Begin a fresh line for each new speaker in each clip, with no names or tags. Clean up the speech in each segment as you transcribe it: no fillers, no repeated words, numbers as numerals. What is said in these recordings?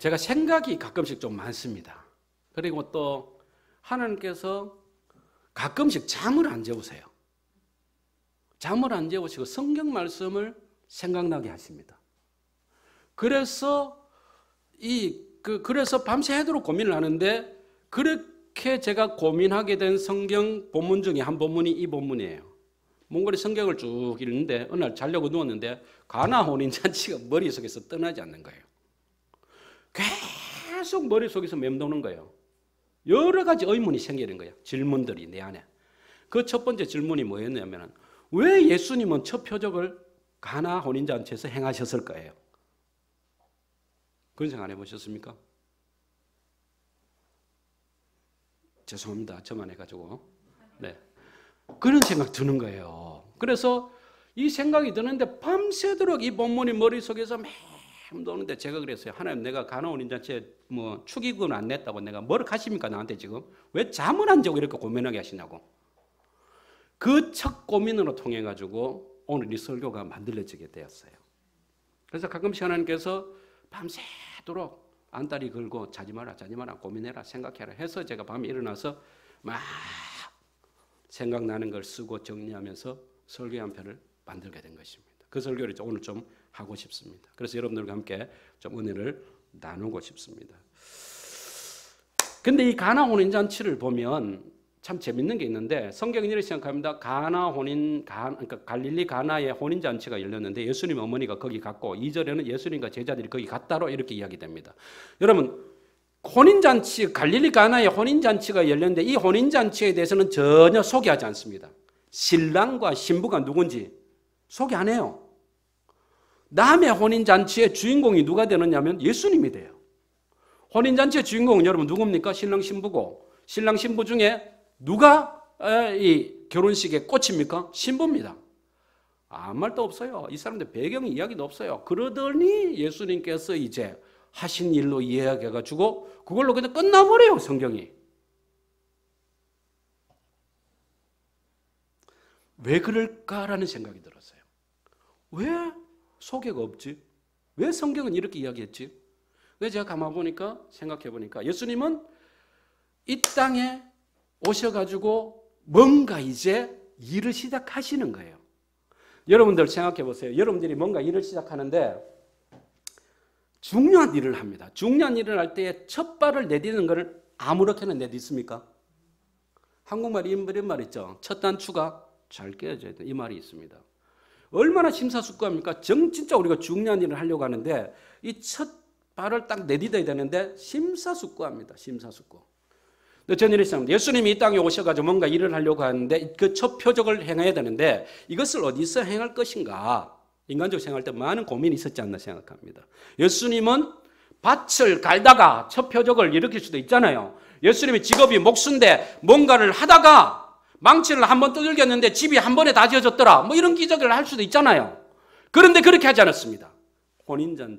제가 생각이 가끔씩 좀 많습니다. 그리고 또 하나님께서 가끔씩 잠을 안 재우세요. 잠을 안 재우시고 성경 말씀을 생각나게 하십니다. 그래서 그래서 밤새도록 고민을 하는데, 그렇게 제가 고민하게 된 성경 본문 중에 한 본문이 이 본문이에요. 몽골이 성경을 쭉 읽는데 어느 날 자려고 누웠는데 가나 혼인잔치가 머릿속에서 떠나지 않는 거예요. 계속 머릿속에서 맴도는 거예요. 여러 가지 의문이 생기는 거예요. 질문들이 내 안에. 그 첫 번째 질문이 뭐였냐면, 왜 예수님은 첫 표적을 가나 혼인잔치에서 행하셨을 거예요? 그런 생각 안 해보셨습니까? 죄송합니다. 저만 해가지고. 네. 그런 생각 드는 거예요. 그래서 이 생각이 드는데 밤새도록 이 본문이 머릿속에서 맴도는데, 제가 그랬어요. 하나님, 내가 가나 혼인잔치에 축의금을 안 냈다고 내가 뭐를 하십니까 나한테 지금? 왜 잠을 안 자고 이렇게 고민하게 하시냐고. 그 첫 고민으로 통해 가지고 오늘 이 설교가 만들어지게 되었어요. 그래서 가끔씩 하나님께서 밤새도록 안다리 걸고 자지 마라 고민해라 생각해라 해서 제가 밤에 일어나서 막 생각나는 걸 쓰고 정리하면서 설교 한 편을 만들게 된 것입니다. 그 설교를 오늘 좀 하고 싶습니다. 그래서 여러분들과 함께 좀 은혜를 나누고 싶습니다. 근데 이 가나 혼인잔치를 보면 참 재밌는 게 있는데, 성경이 이렇게 생각합니다. 그러니까 갈릴리 가나의 혼인잔치가 열렸는데 예수님 어머니가 거기 갔고, 2절에는 예수님과 제자들이 거기 갔다로 이렇게 이야기됩니다. 여러분, 갈릴리 가나의 혼인잔치가 열렸는데 이 혼인잔치에 대해서는 전혀 소개하지 않습니다. 신랑과 신부가 누군지 소개 안 해요. 남의 혼인잔치의 주인공이 누가 되느냐면 예수님이 돼요. 혼인잔치의 주인공은 여러분 누굽니까? 신랑 신부고, 신랑 신부 중에 누가 이 결혼식의 꽃입니까? 신부입니다. 아무 말도 없어요. 이 사람들 배경 이야기도 없어요. 그러더니 예수님께서 이제 하신 일로 이야기해가지고 그걸로 그냥 끝나버려요, 성경이. 왜 그럴까라는 생각이 들었어요. 왜 소개가 없지? 왜 성경은 이렇게 이야기했지? 그래서 제가 가만 보니까, 생각해 보니까 예수님은 이 땅에 오셔가지고 뭔가 이제 일을 시작하시는 거예요. 여러분들 생각해 보세요. 여러분들이 뭔가 일을 시작하는데 중요한 일을 합니다. 중요한 일을 할 때 첫 발을 내딛는 것을 아무렇게나 내딛습니까? 한국말이 이런 말 있죠. 첫 단추가 잘 깨어져야 돼. 이 말이 있습니다. 얼마나 심사숙고합니까? 진짜 우리가 중요한 일을 하려고 하는데 이 첫 발을 딱 내딛어야 되는데 심사숙고합니다. 심사숙고. 저는 이렇게 생각합니다. 예수님이 이 땅에 오셔가지고 뭔가 일을 하려고 하는데 그 첫 표적을 행해야 되는데 이것을 어디서 행할 것인가? 인간적으로 생각할 때 많은 고민이 있었지 않나 생각합니다. 예수님은 밭을 갈다가 첫 표적을 일으킬 수도 있잖아요. 예수님의 직업이 목수인데 뭔가를 하다가 망치를 한번 두들겼는데 집이 한 번에 다 지어졌더라. 뭐 이런 기적을 할 수도 있잖아요. 그런데 그렇게 하지 않았습니다.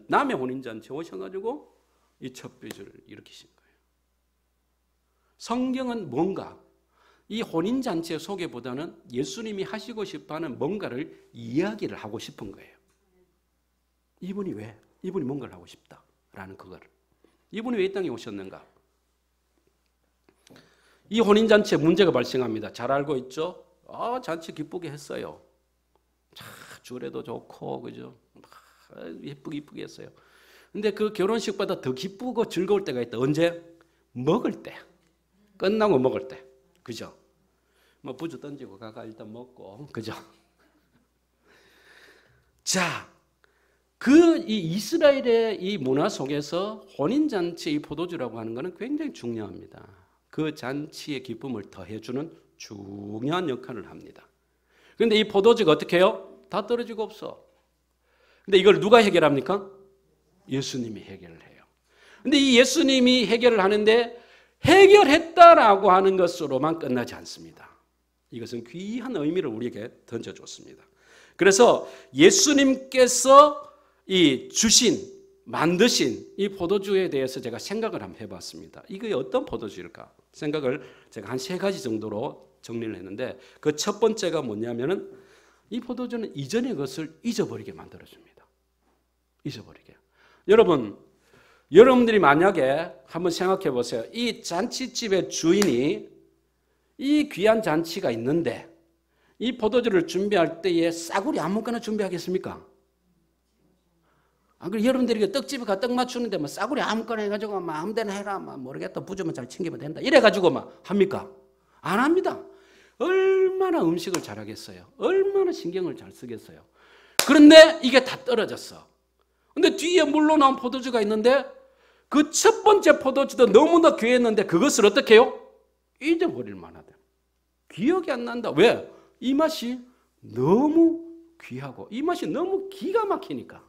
남의 혼인잔치에 오셔가지고 이 첫 표적을 일으키신 거예요. 성경은 뭔가 이 혼인잔치의 소개보다는 예수님이 하시고 싶어하는 뭔가를 이야기를 하고 싶은 거예요. 이분이 뭔가를 하고 싶다라는 그거를. 이분이 왜 이 땅에 오셨는가? 이 혼인잔치에 문제가 발생합니다. 잘 알고 있죠? 잔치 기쁘게 했어요. 주례도 좋고, 그죠? 이쁘게 했어요. 근데 그 결혼식보다 더 기쁘고 즐거울 때가 있다. 언제? 먹을 때. 끝나고 먹을 때. 그죠? 뭐 부주 던지고 가가 일단 먹고. 그죠? 자, 이 이스라엘의 이 문화 속에서 혼인잔치 이 포도주라고 하는 것은 굉장히 중요합니다. 그 잔치의 기쁨을 더해주는 중요한 역할을 합니다. 그런데 이 포도주가 어떻게 해요? 다 떨어지고 없어. 근데 이걸 누가 해결합니까? 예수님이 해결을 해요. 근데 이 예수님이 해결을 하는데 해결했다라고 하는 것으로만 끝나지 않습니다. 이것은 귀한 의미를 우리에게 던져줬습니다. 그래서 예수님께서 만드신 이 포도주에 대해서 제가 생각을 한번 해봤습니다. 이게 어떤 포도주일까? 생각을 제가 한 3가지 정도로 정리를 했는데 그 첫 번째가 뭐냐면은 이 포도주는 이전의 것을 잊어버리게 만들어줍니다. 잊어버리게. 여러분, 여러분들이 만약에 한번 생각해 보세요. 이 잔치집의 주인이 이 귀한 잔치가 있는데 이 포도주를 준비할 때에 싸구려 아무거나 준비하겠습니까? 그리고 여러분들이 떡집에 가 떡 맞추는데 뭐 싸구려 아무거나 해가지고 막 아무데나 해라, 막 모르겠다, 부주면 잘 챙기면 된다, 이래가지고 막 합니까? 안 합니다. 얼마나 음식을 잘하겠어요? 얼마나 신경을 잘 쓰겠어요? 그런데 이게 다 떨어졌어. 근데 뒤에 물로 나온 포도주가 있는데 그 첫 번째 포도주도 너무나 귀했는데 그것을 어떻게 해요? 잊어버릴 만하다. 기억이 안 난다. 왜? 이 맛이 너무 귀하고 이 맛이 너무 기가 막히니까.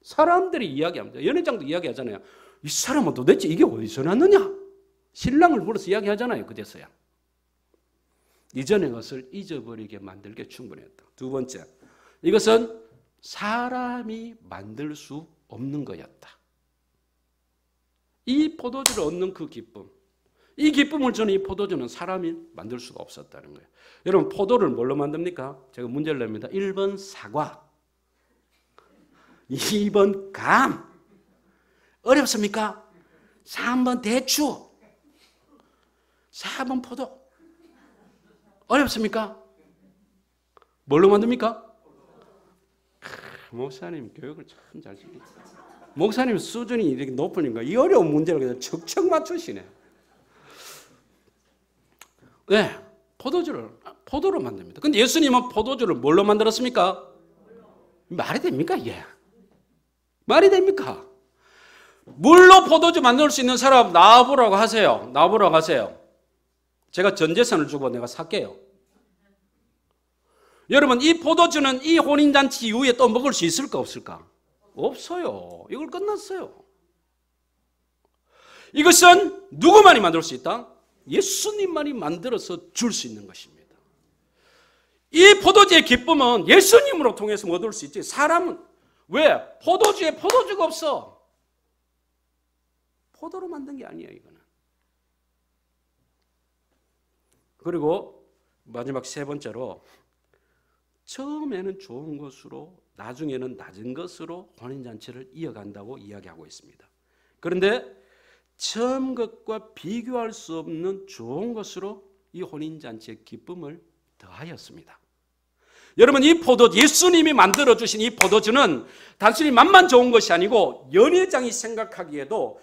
사람들이 이야기합니다. 연회장도 이야기하잖아요. 이 사람은 도대체 이게 어디서 났느냐? 신랑을 불러서 이야기하잖아요. 그제서야. 이전의 것을 잊어버리게 만들게 충분했다. 두 번째, 이것은 사람이 만들 수 없는 거였다. 이 포도주를 얻는 그 기쁨, 이 기쁨을 주는 이 포도주는 사람이 만들 수가 없었다는 거예요. 여러분, 포도를 뭘로 만듭니까? 제가 문제를 냅니다. 1번 사과, 2번 감. 어렵습니까? 3번 대추, 4번 포도. 어렵습니까? 뭘로 만듭니까? 목사님 교육을 참 잘 시키죠. 목사님 수준이 이렇게 높으니까 이 어려운 문제를 그냥 척척 맞추시네. 네, 포도로 만듭니다. 근데 예수님은 포도주를 뭘로 만들었습니까? 말이 됩니까? 예. 말이 됩니까? 물로 포도주 만들 수 있는 사람 나와보라고 하세요. 나와보라고 하세요. 제가 전 재산을 주고 내가 살게요. 여러분, 이 포도주는 이 혼인잔치 이후에 또 먹을 수 있을까 없을까? 없어요. 이걸 끝났어요. 이것은 누구만이 만들 수 있다? 예수님만이 만들어서 줄 수 있는 것입니다. 이 포도주의 기쁨은 예수님으로 통해서 얻을 수 있지. 사람은 왜? 포도주에 포도주가 없어. 포도로 만든 게 아니에요, 이거는. 그리고 마지막 세 번째로, 처음에는 좋은 것으로 나중에는 낮은 것으로 혼인잔치를 이어간다고 이야기하고 있습니다. 그런데 처음 것과 비교할 수 없는 좋은 것으로 이 혼인잔치의 기쁨을 더하였습니다. 여러분, 이 포도주, 예수님이 만들어주신 이 포도주는 단순히 맛만 좋은 것이 아니고 연회장이 생각하기에도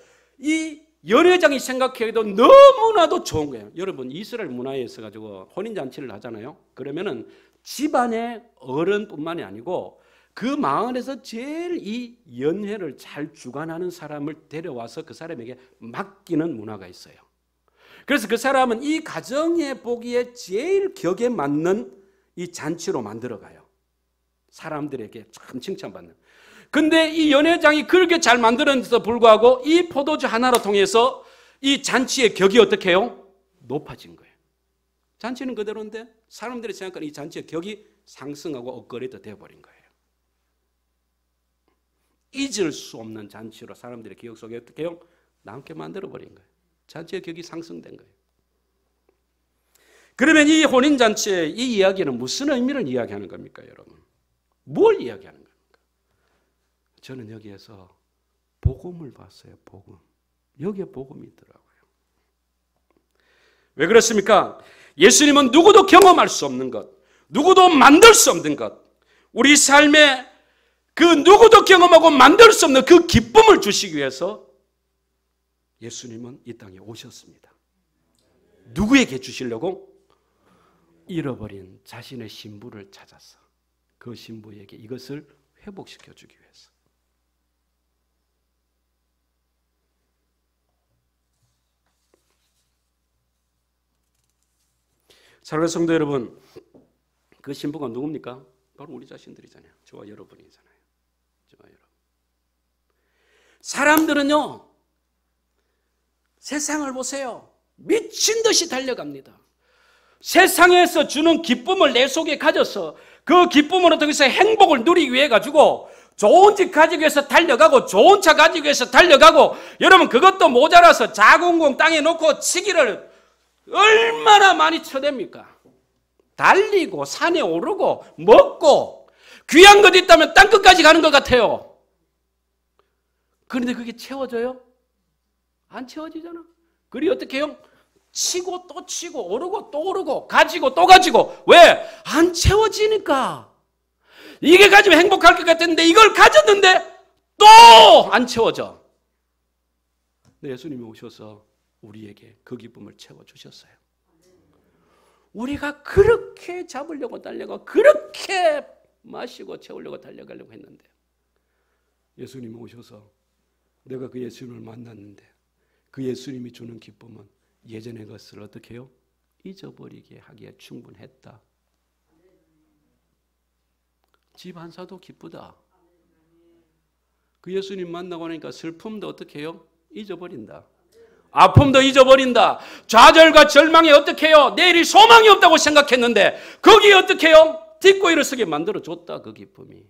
너무나도 좋은 거예요. 여러분, 이스라엘 문화에 있어가지고 혼인잔치를 하잖아요. 그러면은 집안의 어른뿐만이 아니고 그 마을에서 제일 이 연회를 잘 주관하는 사람을 데려와서 그 사람에게 맡기는 문화가 있어요. 그래서 그 사람은 이 가정에 보기에 제일 격에 맞는 이 잔치로 만들어가요. 사람들에게 참 칭찬받는. 근데 이 연회장이 그렇게 잘 만들었는데도 불구하고 이 포도주 하나로 통해서 이 잔치의 격이 어떻게 해요? 높아진 거예요. 잔치는 그대로인데 사람들이 생각하는 이 잔치의 격이 상승하고 업그레이드 되어버린 거예요. 잊을 수 없는 잔치로 사람들의 기억 속에 어떻게 해요? 남게 만들어버린 거예요. 잔치의 격이 상승된 거예요. 그러면 이 혼인잔치의 이 이야기는 무슨 의미를 이야기하는 겁니까, 여러분? 뭘 이야기하는 겁니까? 저는 여기에서 복음을 봤어요, 복음. 여기에 복음이 있더라고요. 왜 그렇습니까? 예수님은 누구도 경험할 수 없는 것, 누구도 만들 수 없는 것, 우리 삶에 그 누구도 경험하고 만들 수 없는 그 기쁨을 주시기 위해서 예수님은 이 땅에 오셨습니다. 누구에게 주시려고? 잃어버린 자신의 신부를 찾아서 그 신부에게 이것을 회복시켜 주기 위해서. 사랑하는 성도 여러분, 그 신부가 누굽니까? 바로 우리 자신들이잖아요. 저와 여러분이잖아요. 저와 여러분. 사람들은요, 세상을 보세요. 미친 듯이 달려갑니다. 세상에서 주는 기쁨을 내 속에 가져서 그 기쁨으로 통해서 행복을 누리기 위해 가지고 좋은 집 가지기 위해서 달려가고 좋은 차 가지기 위해서 달려가고, 여러분 그것도 모자라서 자궁공 땅에 놓고 치기를 얼마나 많이 쳐댑니까? 달리고 산에 오르고 먹고 귀한 것 있다면 땅끝까지 가는 것 같아요. 그런데 그게 채워져요? 안 채워지잖아. 그리 어떻게 해요? 치고 또 치고 오르고 또 오르고 가지고 또 가지고. 왜? 안 채워지니까. 이게 가지면 행복할 것 같았는데 이걸 가졌는데 또 안 채워져. 예수님이 오셔서 우리에게 그 기쁨을 채워주셨어요. 우리가 그렇게 잡으려고 달려가 그렇게 마시고 채우려고 달려가려고 했는데 예수님이 오셔서 내가 그 예수님을 만났는데 그 예수님이 주는 기쁨은 예전의 것을 어떻게 해요? 잊어버리게 하기에 충분했다. 집 한 사도 기쁘다. 그 예수님 만나고 나니까 슬픔도 어떻게 해요? 잊어버린다. 아픔도 잊어버린다. 좌절과 절망이 어떻게 해요? 내일이 소망이 없다고 생각했는데 거기에 어떻게 해요? 딛고 일어서게 만들어줬다. 그 기쁨이.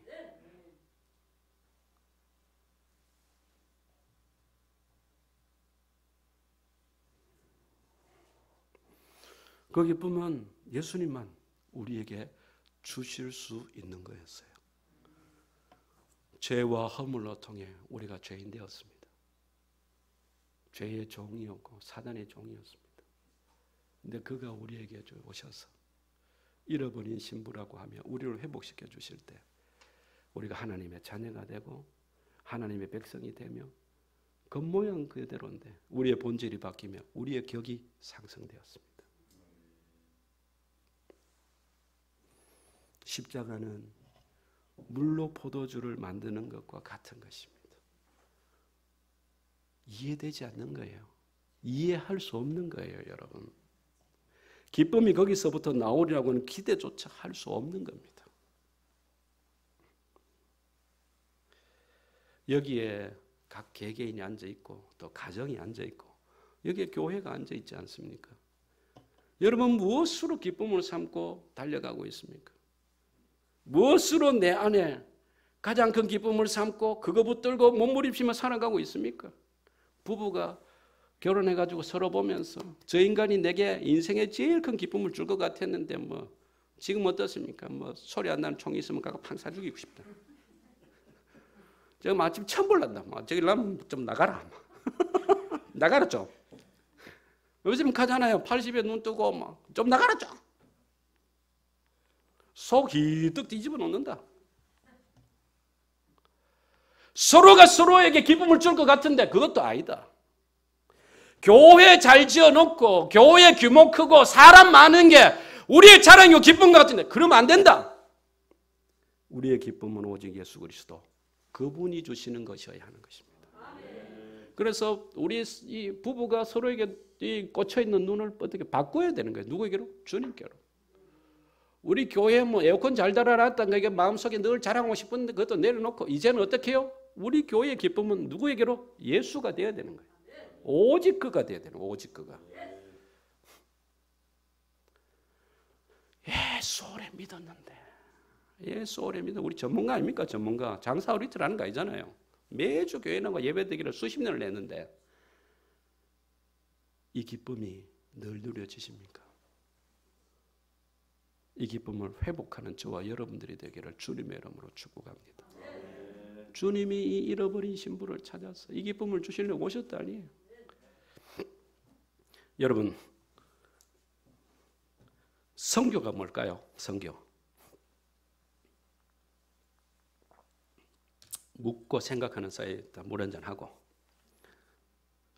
그 기쁨은 예수님만 우리에게 주실 수 있는 거였어요. 죄와 허물로 통해 우리가 죄인 되었습니다. 죄의 종이었고 사단의 종이었습니다. 근데 그가 우리에게 오셔서 잃어버린 신부라고 하며 우리를 회복시켜 주실 때 우리가 하나님의 자녀가 되고 하나님의 백성이 되며 겉모양 그대로인데 우리의 본질이 바뀌며 우리의 격이 상승되었습니다. 십자가는 물로 포도주를 만드는 것과 같은 것입니다. 이해되지 않는 거예요. 이해할 수 없는 거예요, 여러분. 기쁨이 거기서부터 나오리라고는 기대조차 할 수 없는 겁니다. 여기에 각 개개인이 앉아있고 또 가정이 앉아있고 여기에 교회가 앉아있지 않습니까? 여러분 무엇으로 기쁨을 삼고 달려가고 있습니까? 무엇으로 내 안에 가장 큰 기쁨을 삼고 그거 붙들고 몸부림치며 살아가고 있습니까? 부부가 결혼해가지고 서로 보면서 저 인간이 내게 인생에 제일 큰 기쁨을 줄 것 같았는데 뭐 지금 어떻습니까? 뭐 소리 안 나는 총이 있으면 가서 팡 사 죽이고 싶다. 제가 마침 처음 볼란다. 저기 나면 좀 나가라. 나가라 좀. 요즘 가잖아요. 80에 눈 뜨고 좀 나가라 좀. 속 희뜩 뒤집어 놓는다. 서로가 서로에게 기쁨을 줄 것 같은데 그것도 아니다. 교회 잘 지어놓고 교회 규모 크고 사람 많은 게 우리의 자랑이고 기쁨 같은데 그러면 안 된다. 우리의 기쁨은 오직 예수 그리스도 그분이 주시는 것이어야 하는 것입니다. 그래서 우리 이 부부가 서로에게 이 꽂혀있는 눈을 어떻게 바꿔야 되는 거예요. 누구에게로? 주님께로. 우리 교회 뭐 에어컨 잘 달아놨다는 거 이게 마음속에 늘 자랑하고 싶은데 그것도 내려놓고 이제는 어떻게 해요? 우리 교회의 기쁨은 누구에게로? 예수가 되어야 되는 거예요. 오직 그가 되어야 되는 거예요. 오직 그가. 예수 오래 믿었는데 예수 오래 믿는 우리 전문가 아닙니까? 전문가. 장사 우리들 하는 거 아니잖아요. 매주 교회 나가 예배드리기를 수십 년을 냈는데 이 기쁨이 늘 누려지십니까? 이 기쁨을 회복하는 저와 여러분들이 되기를 주님의 이름으로 축복합니다. 주님이 이 잃어버린 신부를 찾아서 이 기쁨을 주시려고 오셨다 아니에요. 여러분 선교가 뭘까요? 선교. 묻고 생각하는 사이에 물 한잔 하고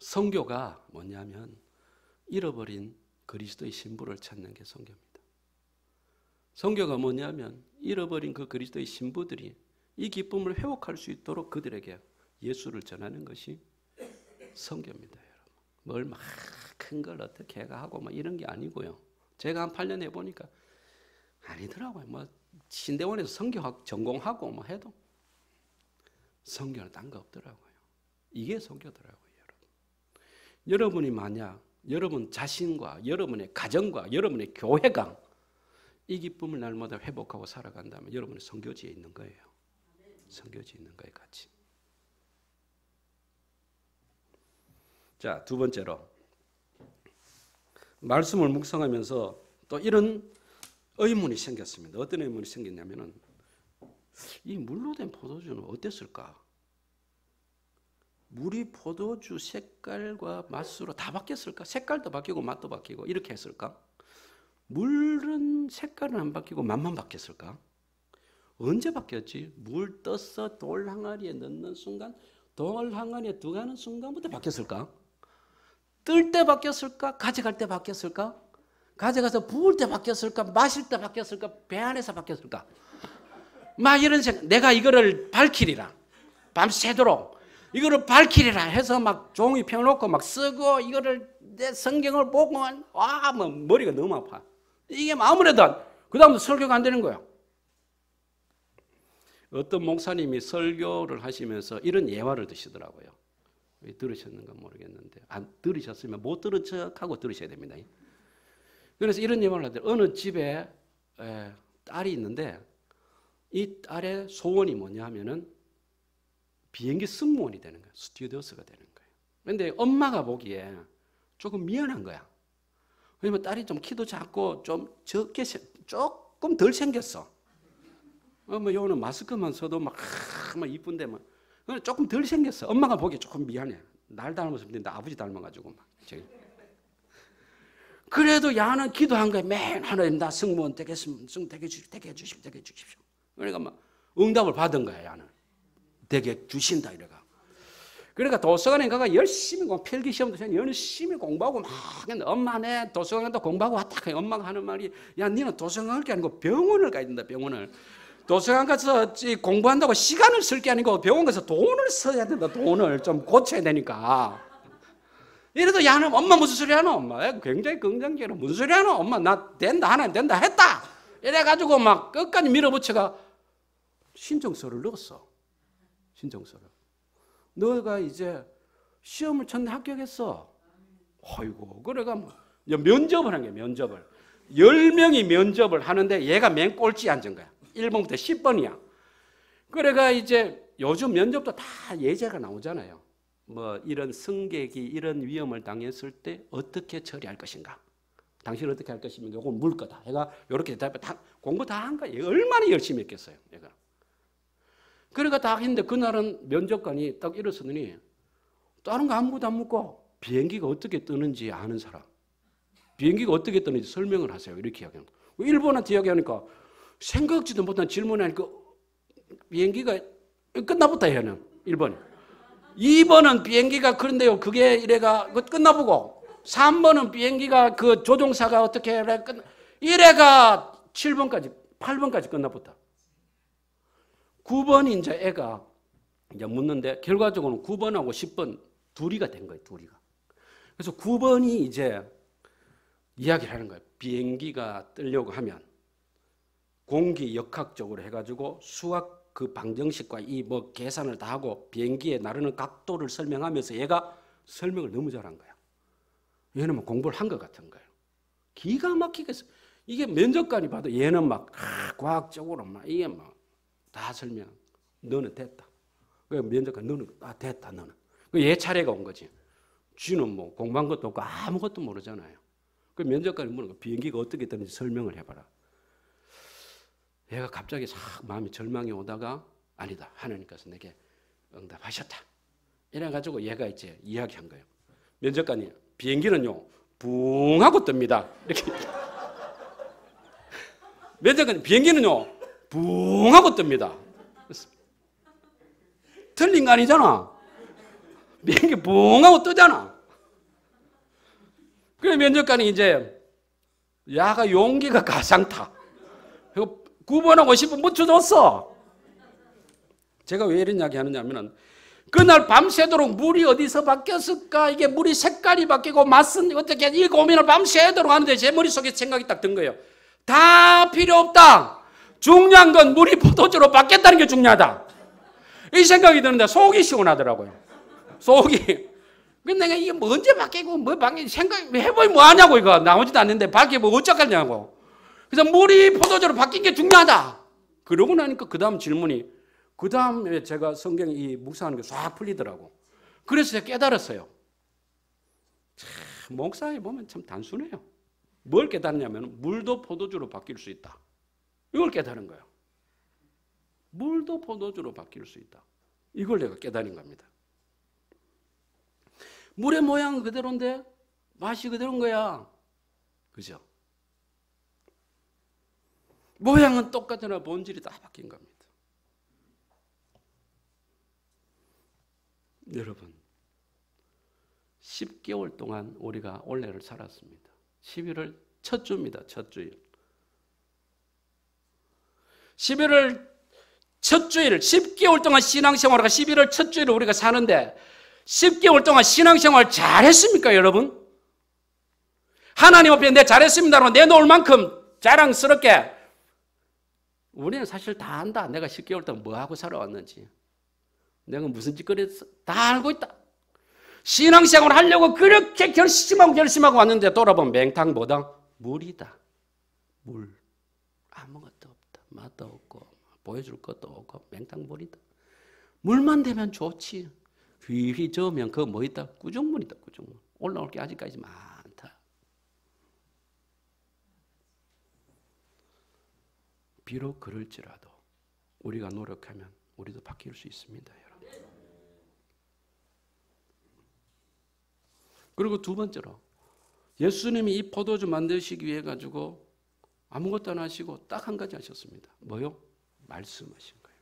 선교가 뭐냐면 잃어버린 그리스도의 신부를 찾는 게 선교입니다. 선교가 뭐냐면 잃어버린 그 그리스도의 신부들이 이 기쁨을 회복할 수 있도록 그들에게 예수를 전하는 것이 선교입니다. 여러분. 뭘 막 큰 걸 어떻게 해가 하고 뭐 이런 게 아니고요. 제가 한 8년 해보니까 아니더라고요. 뭐 신대원에서 선교학 전공하고 뭐 해도 선교는 딴 거 없더라고요. 이게 선교더라고요. 여러분. 여러분이 만약 여러분 자신과 여러분의 가정과 여러분의 교회가 이 기쁨을 날마다 회복하고 살아간다면 여러분은 선교지에 있는 거예요. 선교지에 있는 거예요. 같이. 자, 두 번째로 말씀을 묵상하면서 또 이런 의문이 생겼습니다. 어떤 의문이 생겼냐면은 이 물로 된 포도주는 어땠을까? 물이 포도주 색깔과 맛으로 다 바뀌었을까? 색깔도 바뀌고 맛도 바뀌고 이렇게 했을까? 물은 색깔은 안 바뀌고 맛만 바뀌었을까? 언제 바뀌었지? 물 떠서 돌 항아리에 넣는 순간, 돌 항아리에 들어가는 순간부터 바뀌었을까? 뜰 때 바뀌었을까? 가져갈 때 바뀌었을까? 가져가서 부을 때 바뀌었을까? 마실 때 바뀌었을까? 배 안에서 바뀌었을까? 막 이런 생각, 내가 이거를 밝히리라. 밤새도록 이거를 밝히리라 해서 막 종이 펴놓고 막 쓰고 이거를 내 성경을 보고 와, 뭐 머리가 너무 아파. 이게 아무래도 그 다음부터 설교가 안 되는 거야. 어떤 목사님이 설교를 하시면서 이런 예화를 드시더라고요. 들으셨는가 모르겠는데 안 들으셨으면 못 들은 척하고 들으셔야 됩니다. 그래서 이런 예화를 하더라고요. 어느 집에 딸이 있는데 이 딸의 소원이 뭐냐 하면은 비행기 승무원이 되는 거야. 스튜어디스가 되는 거예요. 그런데 엄마가 보기에 조금 미안한 거야. 왜냐면 딸이 좀 키도 작고 좀 적게 조금 덜 생겼어. 뭐 요는 마스크만 써도 막 이쁜데 막 조금 덜 생겼어. 엄마가 보기에 조금 미안해. 날 닮아서 근데 아버지 닮아가지고 막. 그래도 야는 기도한 거야. 맨 하나님 나 승무원 되게 해주십시오. 그러니까 막 응답을 받은 거야. 야는 되게 주신다 이래가. 그러니까 도서관에 가가 열심히 필기 시험도 열심히 공부하고 막 엄마 내 도서관도 공부하고 왔다. 엄마가 하는 말이 야 니는 도서관 갈 게 아니고 병원을 가야 된다. 병원을. 도서관 가서 공부한다고 시간을 쓸 게 아니고 병원 가서 돈을 써야 된다. 돈을 좀 고쳐야 되니까. 이래도 야는 엄마 무슨 소리 하노? 엄마 굉장히 긍정적으로 무슨 소리 하노? 엄마 나 된다 하나 된다 했다. 이래가지고 막 끝까지 밀어붙여가 신청서를 넣었어. 신청서를. 너가 이제 시험을 쳤는데 합격했어. 어이고 그래가 뭐 면접을 한 거야. 면접을 10명이 면접을 하는데 얘가 맨 꼴찌에 앉은 거야. 1번부터 10번이야. 그래가 이제 요즘 면접도 다 예제가 나오잖아요. 뭐 이런 승객이 이런 위험을 당했을 때 어떻게 처리할 것인가? 당신은 어떻게 할 것입니까? 이건 물 거다. 얘가 이렇게 대답해 다 공부 다 한 거야. 얘가 얼마나 열심히 했겠어요. 얘가. 그러니까 다 했는데 그날은 면접관이 딱 일어서더니 다른 거 아무것도 안 묻고 비행기가 어떻게 뜨는지 아는 사람. 비행기가 어떻게 뜨는지 설명을 하세요. 이렇게 이야기하는 거예요. 일본한테 이야기하니까 생각지도 못한 질문을 하니까 비행기가 끝나보다 얘는 1번. 2번은 비행기가 그런데요. 그게 이래가 끝나보고 3번은 비행기가 그 조종사가 어떻게 이래 이래가 7번까지 8번까지 끝나보다. 9번이 이제 애가 이제 묻는데 결과적으로는 9번하고 10번 둘이가 된 거예요. 둘이가. 그래서 9번이 이제 이야기를 하는 거예요. 비행기가 뜨려고 하면 공기 역학적으로 해가지고 수학 그 방정식과 이 뭐 계산을 다 하고 비행기에 나르는 각도를 설명하면서 얘가 설명을 너무 잘한 거야. 얘는 뭐 공부를 한 것 같은 거예요. 기가 막히게 이게 면접관이 봐도 얘는 막 과학적으로 막 이게 막 다 설명. 너는 됐다. 그 면접관 너는 됐다 너는. 얘 차례가 온 거지. 쥐는 뭐 공부한 것도 없고 아무것도 모르잖아요. 그 면접관이 물은 거 비행기가 어떻게 되는지 설명을 해봐라. 얘가 갑자기 싹 마음이 절망이 오다가 아니다. 하나님께서 내게 응답하셨다. 이래가지고 얘가 이제 이야기한 거예요. 면접관이 비행기는요 붕하고 뜹니다. 이렇게. 면접관이 비행기는요 붕하고 뜹니다. 틀린 거 아니잖아. 비행기 붕하고 뜨잖아. 그래 면접관이 이제 야가 용기가 가상타. 9번하고 10번 묻혀줬어. 제가 왜 이런 이야기 하느냐면 그날 밤새도록 물이 어디서 바뀌었을까? 이게 물이 색깔이 바뀌고 맛은 어떻게 이 고민을 밤새도록 하는데 제 머릿속에 생각이 딱 든 거예요. 다 필요 없다. 중요한 건 물이 포도주로 바뀌었다는 게 중요하다. 이 생각이 드는데 속이 시원하더라고요. 속이. 근데 내가 이게 뭐 언제 바뀌고 뭐 생각 해보니 뭐 하냐고 이거 나오지도 않는데 바뀌면 어쩌겠냐고. 그래서 물이 포도주로 바뀐 게 중요하다. 그러고 나니까 그 다음 질문이 그 다음에 제가 성경 이 묵상하는 게 싹 풀리더라고. 그래서 제가 깨달았어요. 참 목사에 보면 참 단순해요. 뭘 깨달았냐면 물도 포도주로 바뀔 수 있다. 이걸 깨달은 거예요. 물도 포도주로 바뀔 수 있다. 이걸 내가 깨달은 겁니다. 물의 모양은 그대로인데 맛이 그대로인 거야. 그죠? 모양은 똑같으나 본질이 다 바뀐 겁니다. 여러분, 10개월 동안 우리가 올해를 살았습니다. 11월 첫 주입니다. 첫 주일. 11월 첫 주일, 10개월 동안 신앙생활을 11월 첫 주일을 우리가 사는데 10개월 동안 신앙생활 잘했습니까, 여러분? 하나님 앞에 내 잘했습니다라고 내놓을 만큼 자랑스럽게 우리는 사실 다 안다. 내가 10개월 동안 뭐하고 살아왔는지. 내가 무슨 짓거리 했어? 다 알고 있다. 신앙생활을 하려고 그렇게 결심하고 왔는데 돌아보면 맹탕보다 물이다. 물. 아무것도 없다. 맛도 없고 보여줄 것도 없고 맹탕물이다. 물만 되면 좋지. 휘휘 저으면 그거 뭐 있다? 구정물이다. 구정물. 올라올 게 아직까지 많다. 비록 그럴지라도 우리가 노력하면 우리도 바뀔 수 있습니다, 여러분. 그리고 두 번째로 예수님이 이 포도주 만드시기 위해 가지고 아무것도 안 하시고 딱 한 가지 하셨습니다. 뭐요? 말씀하신 거예요.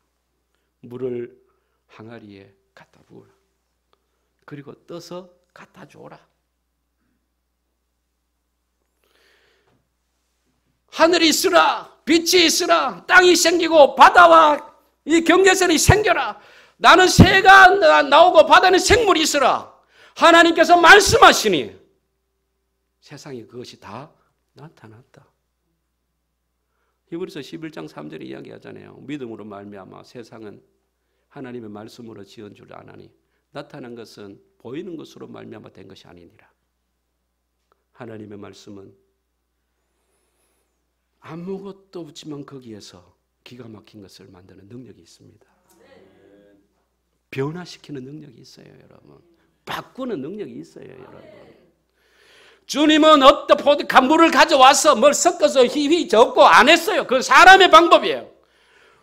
물을 항아리에 갖다 부으라. 그리고 떠서 갖다 줘라. 하늘이 있으라, 빛이 있으라, 땅이 생기고 바다와 이 경계선이 생겨라. 나는 새가 나오고 바다는 생물이 있으라. 하나님께서 말씀하시니 세상에 그것이 다 나타났다. 히브리서 11장 3절에 이야기하잖아요. 믿음으로 말미암아 세상은 하나님의 말씀으로 지은 줄 아나니 나타난 것은 보이는 것으로 말미암아 된 것이 아니니라. 하나님의 말씀은 아무것도 없지만 거기에서 기가 막힌 것을 만드는 능력이 있습니다. 변화시키는 능력이 있어요, 여러분. 바꾸는 능력이 있어요, 여러분. 주님은 어떤 간물을 가져와서 뭘 섞어서 휘휘 적고 안 했어요. 그건 사람의 방법이에요.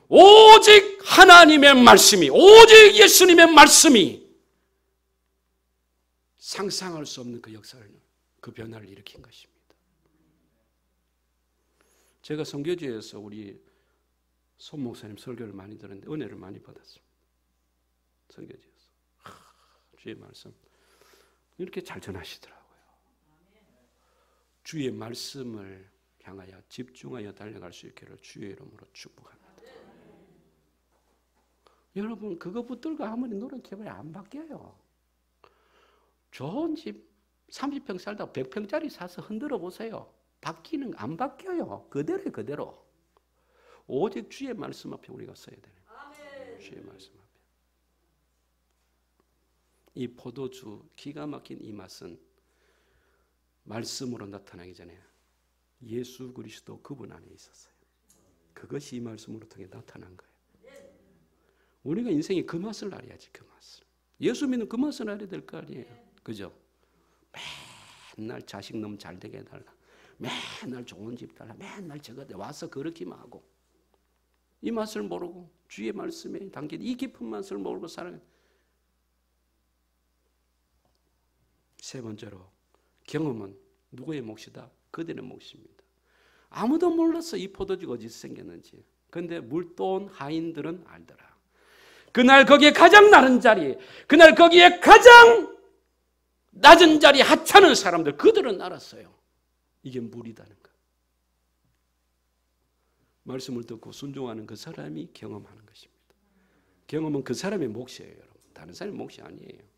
오직 하나님의 말씀이, 오직 예수님의 말씀이 상상할 수 없는 그 역사를, 그 변화를 일으킨 것입니다. 제가 선교지에서 우리 손 목사님 설교를 많이 들었는데 은혜를 많이 받았습니다. 선교지에서. 주의 말씀 이렇게 잘 전하시더라고요. 주의 말씀을 향하여 집중하여 달려갈 수 있기를 주의 이름으로 축복합니다. 여러분 그거 붙들고 아무리 노력해봐야 안 바뀌어요. 좋은 집 30평 살다가 100평짜리 사서 흔들어 보세요. 바뀌는 안 바뀌어요. 그대로예요, 그대로. 오직 주의 말씀 앞에 우리가 서야 되는. 주의 말씀 앞에. 이 포도주 기가 막힌 이 맛은 말씀으로 나타나기 전에 예수 그리스도 그분 안에 있었어요. 그것이 이 말씀으로 통해 나타난 거예요. 우리가 인생에 그 맛을 알아야지, 그 맛을. 예수 믿는 그 맛을 알아야 될 거 아니에요. 그죠? 맨날 자식 너무 잘 되게 해달라. 맨날 좋은 집 달라. 맨날 저거 와서 그렇게만 하고. 이 맛을 모르고 주의 말씀에 담긴 이 깊은 맛을 모르고 살아가는. 세 번째로 경험은 누구의 몫이다? 그들의 몫입니다. 아무도 몰랐어 이 포도주가 어디서 생겼는지. 그런데 물돈 하인들은 알더라. 그날 거기에 가장 낮은 자리, 그날 거기에 가장 낮은 자리 하찮은 사람들, 그들은 알았어요. 이게 물이다는 거. 말씀을 듣고 순종하는 그 사람이 경험하는 것입니다. 경험은 그 사람의 몫이에요, 여러분. 다른 사람의 몫이 아니에요.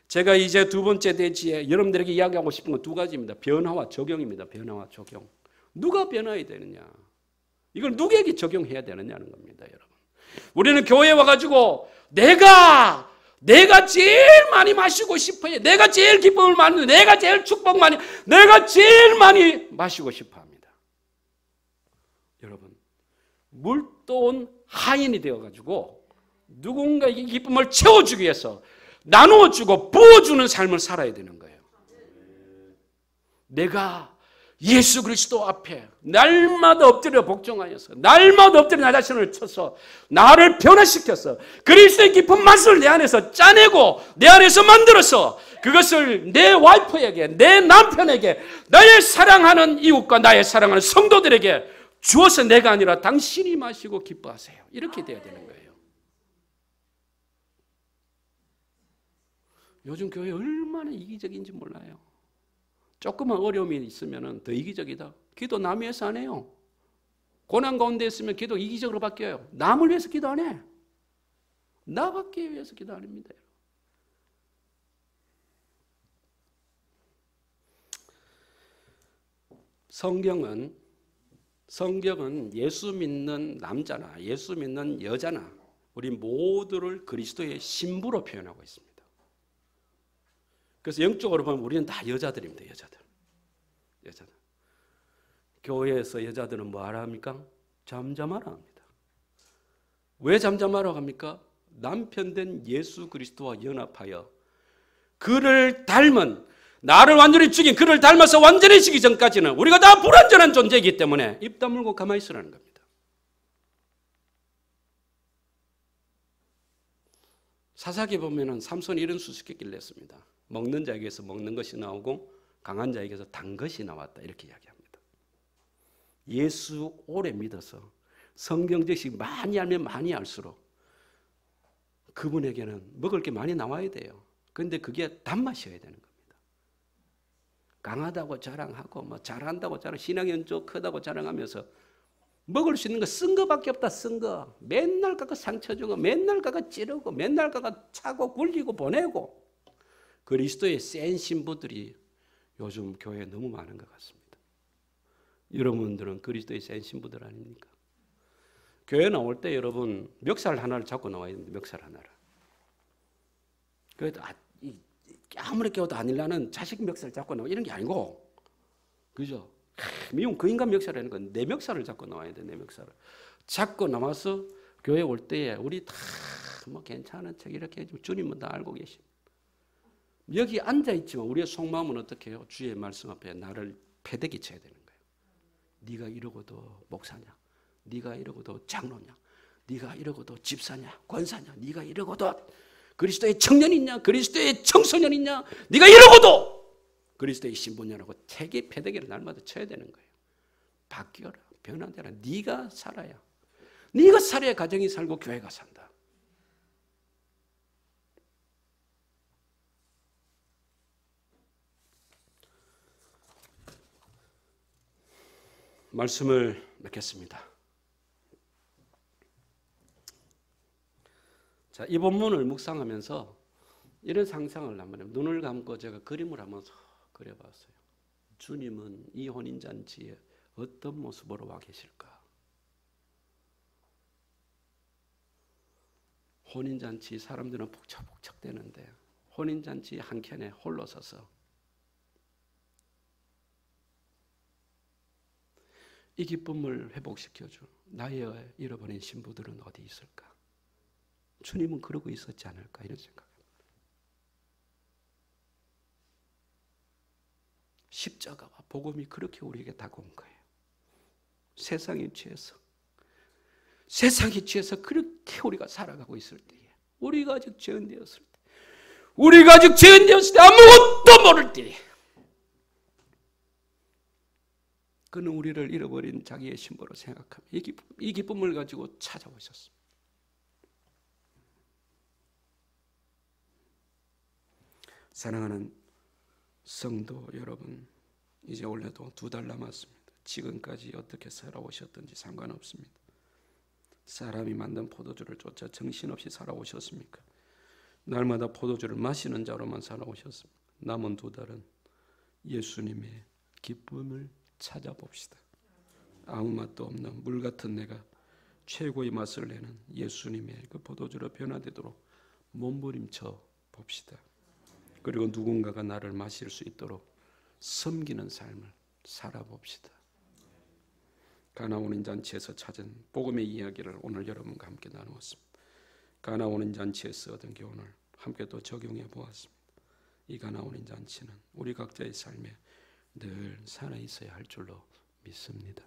제가 이제 두 번째 대지에 여러분들에게 이야기하고 싶은 건 두 가지입니다. 변화와 적용입니다. 변화와 적용. 누가 변화해야 되느냐? 이걸 누구에게 적용해야 되느냐는 겁니다, 여러분. 우리는 교회에 와가지고 내가 제일 많이 마시고 싶어요. 내가 제일 기쁨을 많이, 내가 제일 축복 많이, 내가 제일 많이 마시고 싶어 합니다. 여러분, 물돈 하인이 되어가지고 누군가에게 기쁨을 채워주기 위해서 나누어주고 부어주는 삶을 살아야 되는 거예요. 내가 예수 그리스도 앞에 날마다 엎드려 복종하여서 날마다 엎드려 나 자신을 쳐서 나를 변화시켜서 그리스도의 깊은 맛을 내 안에서 짜내고 내 안에서 만들어서 그것을 내 와이프에게, 내 남편에게, 나의 사랑하는 이웃과 나의 사랑하는 성도들에게 주어서 내가 아니라 당신이 마시고 기뻐하세요. 이렇게 돼야 되는 거예요. 요즘 교회 얼마나 이기적인지 몰라요. 조금만 어려움이 있으면 더 이기적이다. 기도 남 위해서 안 해요. 고난 가운데 있으면 기도 이기적으로 바뀌어요. 남을 위해서 기도 안 해. 나 받기 위해서 기도 안 합니다. 성경은 예수 믿는 남자나 예수 믿는 여자나 우리 모두를 그리스도의 신부로 표현하고 있습니다. 그래서 영적으로 보면 우리는 다 여자들입니다. 여자들. 교회에서 여자들은 뭐 하라 합니까? 잠잠하라 합니다. 왜 잠잠하라고 합니까? 남편 된 예수 그리스도와 연합하여 그를 닮은, 나를 완전히 죽인 그를 닮아서 완전해지기 전까지는 우리가 다 불완전한 존재이기 때문에 입 다물고 가만히 있으라는 겁니다. 사사기 보면은 삼손이 이런 수수께끼를 냈습니다. 먹는 자에게서 먹는 것이 나오고 강한 자에게서 단 것이 나왔다, 이렇게 이야기합니다. 예수 오래 믿어서 성경 지식 많이 알면 많이 알수록 그분에게는 먹을 게 많이 나와야 돼요. 그런데 그게 단맛이어야 되는 겁니다. 강하다고 자랑하고 뭐 잘한다고 자랑, 신앙 연조 크다고 자랑하면서 먹을 수 있는 거 쓴 거밖에 없다. 쓴 거 맨날 가가 상처 주고 맨날 가가 찌르고 맨날 가가 차고 굴리고 보내고, 그리스도의 센 신부들이 요즘 교회에 너무 많은 것 같습니다. 여러분들은 그리스도의 센 신부들 아닙니까? 교회 나올 때 여러분 멱살 하나를 잡고 나와야 됩니다. 멱살 하나를. 그래도 아무리 깨워도 아니라는 자식 멱살 잡고 나와 이런 게 아니고, 그죠? 미운 그 인간 멱살이라는 건 내 멱살을 잡고 나와야 돼. 내 멱살을 잡고 나와서 교회 올 때에 우리 다 뭐 괜찮은 척 이렇게 해주면 주님은 다 알고 계십니다. 여기 앉아있지만 우리의 속마음은 어떻게 해요? 주의 말씀 앞에 나를 패대기 쳐야 되는 거예요. 네가 이러고도 목사냐? 네가 이러고도 장로냐? 네가 이러고도 집사냐? 권사냐? 네가 이러고도 그리스도의 청년이냐? 그리스도의 청소년이냐? 네가 이러고도 그리스도의 신부냐라고 태기 패대기를 날마다 쳐야 되는 거예요. 바뀌어라. 변화되라. 네가 살아야. 네가 살아야 가정이 살고 교회가 산다. 말씀을 맺겠습니다. 자, 이 본문을 묵상하면서 이런 상상을 한번 해요. 눈을 감고 제가 그림을 한번 그려봤어요. 주님은 이 혼인잔치에 어떤 모습으로 와 계실까? 혼인잔치 사람들은 북적북적 대는데 혼인잔치 한켠에 홀로 서서 이 기쁨을 회복시켜줄 나의 잃어버린 신부들은 어디 있을까? 주님은 그러고 있었지 않을까? 이런 생각입니다. 십자가와 복음이 그렇게 우리에게 다가온 거예요. 세상에 취해서 그렇게 우리가 살아가고 있을 때에, 우리가 아직 죄인 되었을 때, 아무것도 모를 때에 그는 우리를 잃어버린 자기의 신부로 생각하며 이 기쁨을 가지고 찾아오셨습니다. 사랑하는 성도 여러분, 이제 올해도 2달 남았습니다. 지금까지 어떻게 살아오셨든지 상관없습니다. 사람이 만든 포도주를 쫓아 정신없이 살아오셨습니까? 날마다 포도주를 마시는 자로만 살아오셨습니까? 남은 2달은 예수님의 기쁨을 찾아봅시다. 아무 맛도 없는 물 같은 내가 최고의 맛을 내는 예수님의 그 포도주로 변화되도록 몸부림쳐 봅시다. 그리고 누군가가 나를 마실 수 있도록 섬기는 삶을 살아봅시다. 가나 혼인잔치에서 찾은 복음의 이야기를 오늘 여러분과 함께 나누었습니다. 가나 혼인잔치에서 얻은 교훈을 함께 또 적용해 보았습니다. 이 가나 혼인잔치는 우리 각자의 삶에 늘 살아 있어야 할 줄로 믿습니다.